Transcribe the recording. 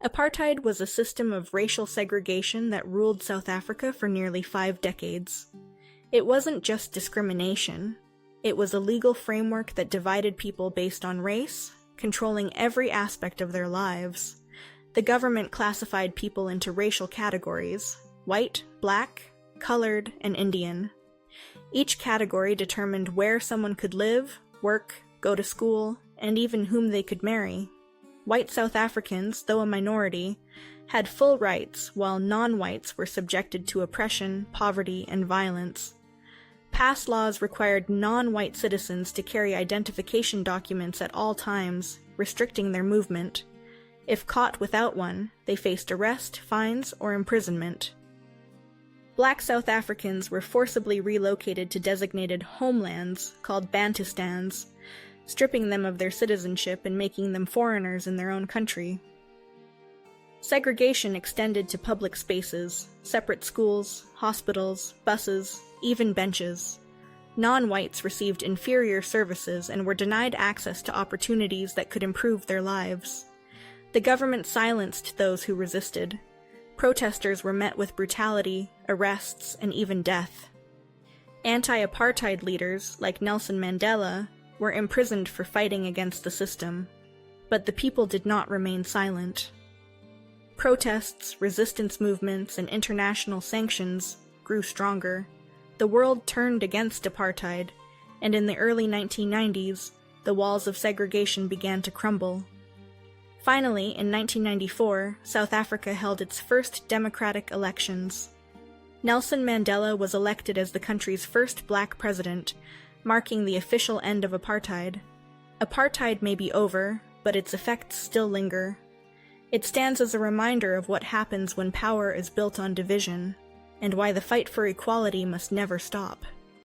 Apartheid was a system of racial segregation that ruled South Africa for nearly 5 decades. It wasn't just discrimination. It was a legal framework that divided people based on race, controlling every aspect of their lives. The government classified people into racial categories: white, black, colored, and Indian. Each category determined where someone could live, work, go to school, and even whom they could marry. White South Africans, though a minority, had full rights, while non-whites were subjected to oppression, poverty, and violence. Past laws required non-white citizens to carry identification documents at all times, restricting their movement. If caught without one, they faced arrest, fines, or imprisonment. Black South Africans were forcibly relocated to designated homelands, called Bantustans, stripping them of their citizenship and making them foreigners in their own country. Segregation extended to public spaces, separate schools, hospitals, buses, even benches. Non-whites received inferior services and were denied access to opportunities that could improve their lives. The government silenced those who resisted. Protesters were met with brutality, arrests, and even death. Anti-apartheid leaders, like Nelson Mandela, were imprisoned for fighting against the system. But the people did not remain silent. Protests, resistance movements, and international sanctions grew stronger. The world turned against apartheid, and in the early 1990s, the walls of segregation began to crumble. Finally, in 1994, South Africa held its first democratic elections. Nelson Mandela was elected as the country's first black president, marking the official end of apartheid. Apartheid may be over, but its effects still linger. It stands as a reminder of what happens when power is built on division, and why the fight for equality must never stop.